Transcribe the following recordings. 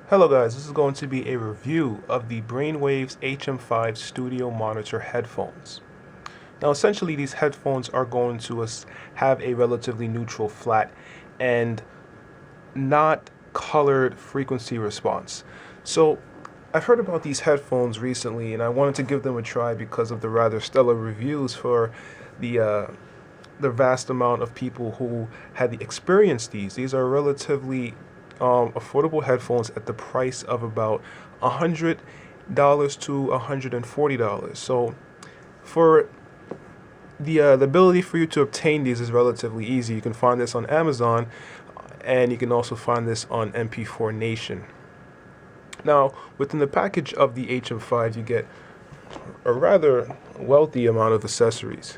Hello guys, this is going to be a review of the Brainwavz HM5 Studio Monitor headphones. Now essentially these headphones are going to have a relatively neutral flat and not colored frequency response. So I've heard about these headphones recently and I wanted to give them a try because of the rather stellar reviews for the vast amount of people who had experienced these. These are relatively affordable headphones at the price of about $100 to $140. So for the ability for you to obtain these is relatively easy. You can find this on Amazon, and you can also find this on MP4 Nation. Now, within the package of the HM5, you get a rather wealthy amount of accessories.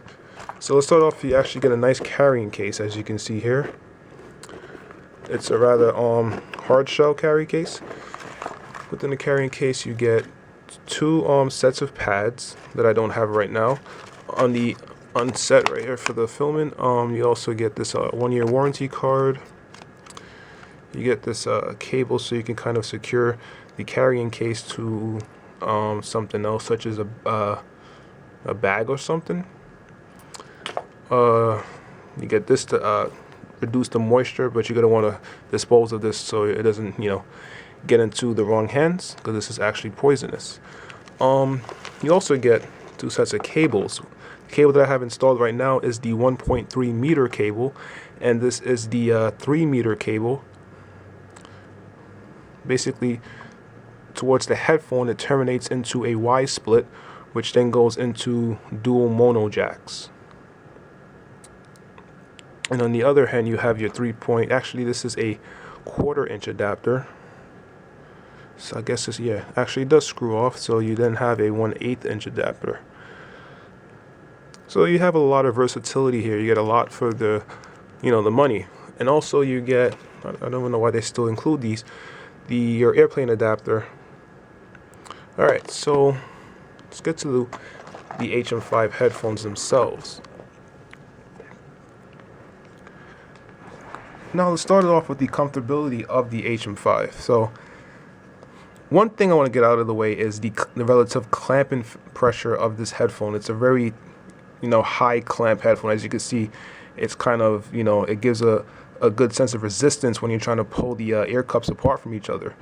So let's start off. You actually get a nice carrying case, as you can see here. It's a rather hard shell carry case. Within the carrying case, you get two sets of pads that I don't have right now. On the unset right here for the filament, you also get this 1-year warranty card. You get this cable so you can kind of secure the carrying case to something else, such as a bag or something. You get this to reduce the moisture, but you're going to want to dispose of this so it doesn't, get into the wrong hands, because this is actually poisonous. You also get two sets of cables. The cable that I have installed right now is the 1.3 meter cable, and this is the 3 meter cable. Basically, towards the headphone, it terminates into a Y split, which then goes into dual mono jacks. And on the other hand, you have your 3-point. Actually, this is a 1/4 inch adapter. So I guess this, actually it does screw off. So you then have a 1/8 inch adapter. So you have a lot of versatility here. You get a lot for the money. And also you get, I don't even know why they still include these, your airplane adapter. All right, so let's get to the HM5 headphones themselves. Now let's start off with the comfortability of the HM5. So one thing I want to get out of the way is the relative clamping pressure of this headphone. It's a very high clamp headphone. As you can see, it's kind of it gives a good sense of resistance when you're trying to pull the ear cups apart from each other.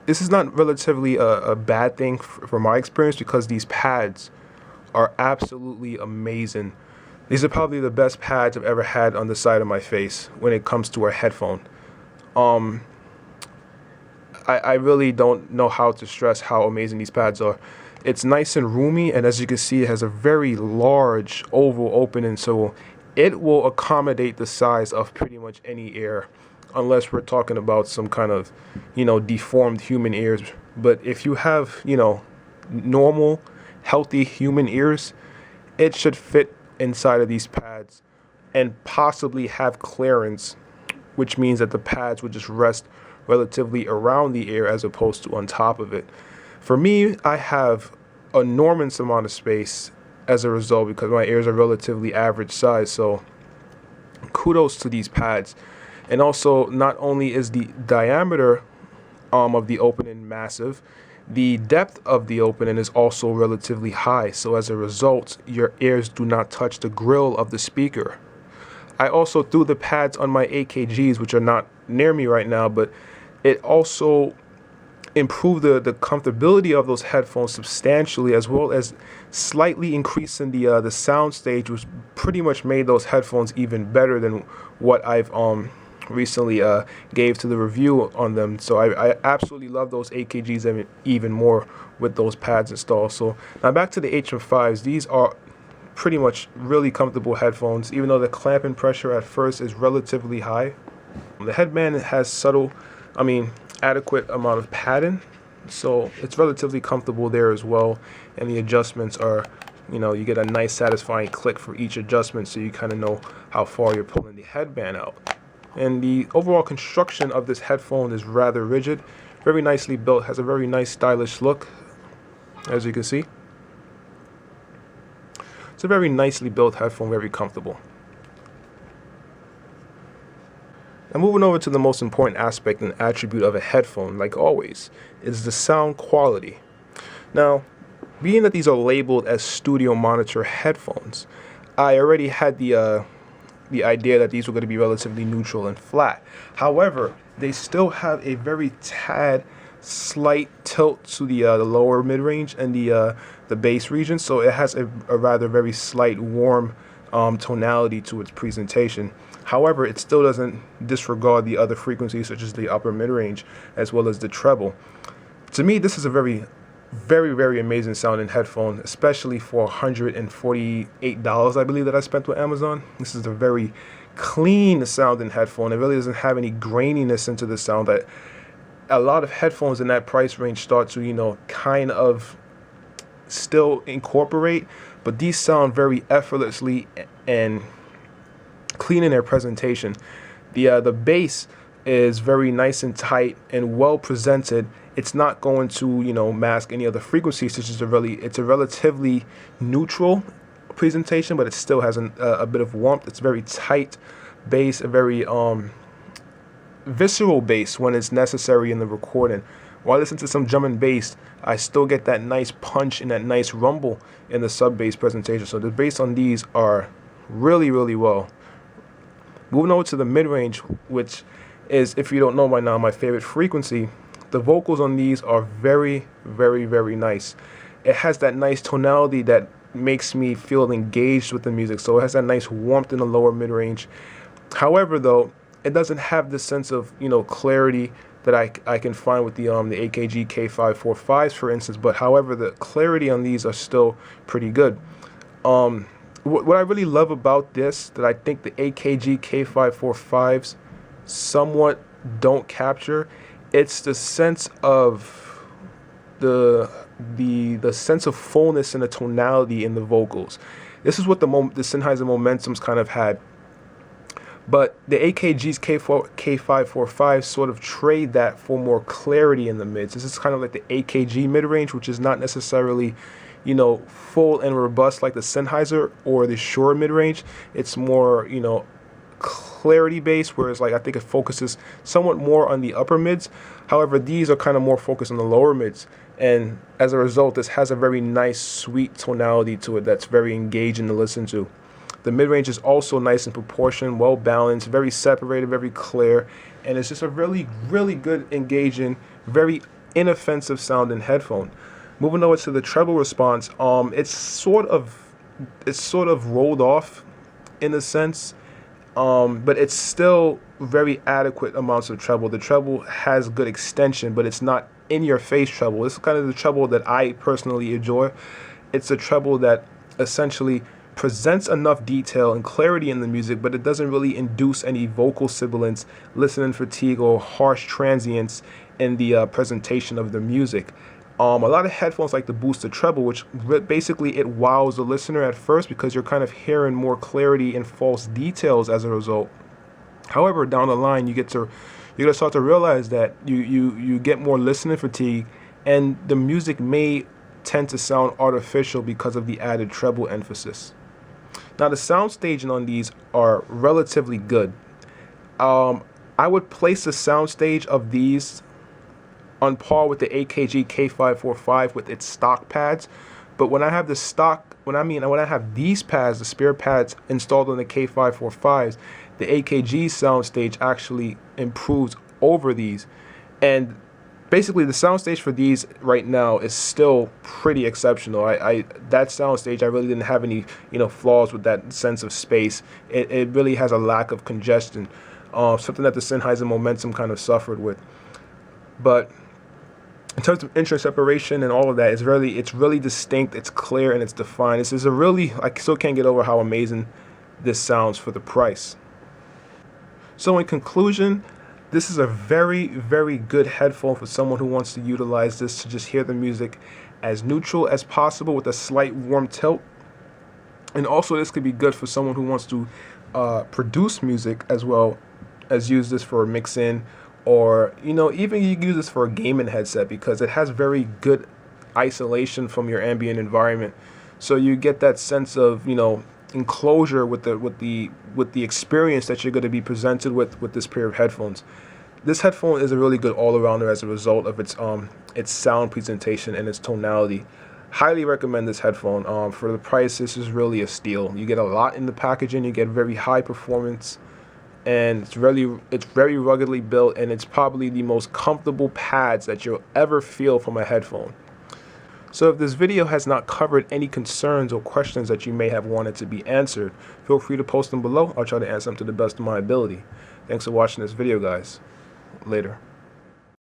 This is not relatively a bad thing from my experience, because these pads are absolutely amazing. These are probably the best pads I've ever had on the side of my face when it comes to a headphone. I really don't know how to stress how amazing these pads are. It's nice and roomy, and as you can see, it has a very large oval opening, so it will accommodate the size of pretty much any ear, unless we're talking about some kind of, deformed human ears. But if you have, normal, healthy human ears, it should fit inside of these pads and possibly have clearance, which means that the pads would just rest relatively around the ear as opposed to on top of it. For me, I have an enormous amount of space as a result, because my ears are relatively average size. So kudos to these pads. And also, not only is the diameter of the opening massive, the depth of the opening is also relatively high. So as a result, your ears do not touch the grill of the speaker. I also threw the pads on my AKGs, which are not near me right now, but it also improved the comfortability of those headphones substantially, as well as slightly increasing the sound stage, which pretty much made those headphones even better than what I've recently gave to the review on them. So I absolutely love those AKGs even more with those pads installed. So now back to the HM5s. These are pretty much really comfortable headphones, even though the clamping pressure at first is relatively high. The headband has adequate amount of padding, so it's relatively comfortable there as well. And the adjustments are, you get a nice satisfying click for each adjustment, so you kind of know how far you're pulling the headband out. And the overall construction of this headphone is rather rigid, very nicely built, has a very nice stylish look, as you can see. It's a very nicely built headphone, very comfortable. Now moving over to the most important aspect and attribute of a headphone, like always, is the sound quality. Now, being that these are labeled as studio monitor headphones, I already had the idea that these were going to be relatively neutral and flat. However, they still have a very tad slight tilt to the lower mid-range and the bass region, so it has a rather very slight warm tonality to its presentation. However, it still doesn't disregard the other frequencies such as the upper mid-range as well as the treble. To me, this is a very, very amazing sounding headphone, especially for $148, I believe, that I spent with Amazon. This is a very clean sounding headphone. It really doesn't have any graininess into the sound that a lot of headphones in that price range start to, kind of still incorporate, but these sound very effortlessly and clean in their presentation. The bass is very nice and tight and well presented. It's not going to, mask any other frequencies. It's a relatively neutral presentation, but it still has a bit of warmth. It's very tight bass, a very visceral bass when it's necessary in the recording. While I listen to some drum and bass, I still get that nice punch and that nice rumble in the sub bass presentation. So the bass on these are really well. Moving over to the mid-range, which is, if you don't know by now, my favorite frequency. The vocals on these are very nice. It has that nice tonality that makes me feel engaged with the music. So it has that nice warmth in the lower mid-range. However, though, it doesn't have the sense of, clarity that I can find with the AKG K545s, for instance. But however, the clarity on these are still pretty good. What I really love about this, that I think the AKG K545s somewhat don't capture, it's the sense of the sense of fullness and the tonality in the vocals. This is what the Sennheiser Momentum's kind of had. But the AKG's K545 sort of trade that for more clarity in the mids. This is kind of like the AKG mid-range, which is not necessarily, full and robust like the Sennheiser or the Shure mid-range. It's more, clarity based, whereas I think it focuses somewhat more on the upper mids. However, these are kind of more focused on the lower mids. And as a result, this has a very nice, sweet tonality to it that's very engaging to listen to. The mid-range is also nice in proportion, well balanced, very separated, very clear, and it's just a really good, engaging, very inoffensive sounding headphone. Moving over to the treble response, it's sort of rolled off in a sense, but it's still very adequate amounts of treble. The treble has good extension, but it's not in your face treble. This is kind of the treble that I personally enjoy. It's a treble that essentially presents enough detail and clarity in the music, but it doesn't really induce any vocal sibilance, listening fatigue, or harsh transients in the presentation of the music. A lot of headphones like to boost the treble, which basically it wows the listener at first because you're kind of hearing more clarity and false details as a result. However, down the line, you're gonna start to realize that you get more listening fatigue, and the music may tend to sound artificial because of the added treble emphasis. Now, the sound staging on these are relatively good. I would place the sound stage of these on par with the AKG K545 with its stock pads. But when I have when I have these pads, the spare pads installed on the K545s, the AKG sound stage actually improves over these. And basically, the soundstage for these right now is still pretty exceptional. That soundstage, I really didn't have any flaws with that sense of space. It really has a lack of congestion, something that the Sennheiser Momentum kind of suffered with. But in terms of instrument separation and all of that, it's really distinct, it's clear, and it's defined. This is I still can't get over how amazing this sounds for the price. So in conclusion, this is a very good headphone for someone who wants to utilize this to just hear the music as neutral as possible with a slight warm tilt. And also, this could be good for someone who wants to produce music as well as use this for a mix-in, or even you can use this for a gaming headset because it has very good isolation from your ambient environment. So you get that sense of enclosure, with the experience that you're going to be presented with this pair of headphones. This headphone is a really good all-arounder as a result of its sound presentation and its tonality. Highly recommend this headphone. For the price, this is really a steal. You get a lot in the packaging. You get very high performance, and it's very ruggedly built, and it's probably the most comfortable pads that you'll ever feel from a headphone. So if this video has not covered any concerns or questions that you may have wanted to be answered, feel free to post them below. I'll try to answer them to the best of my ability. Thanks for watching this video, guys. Later.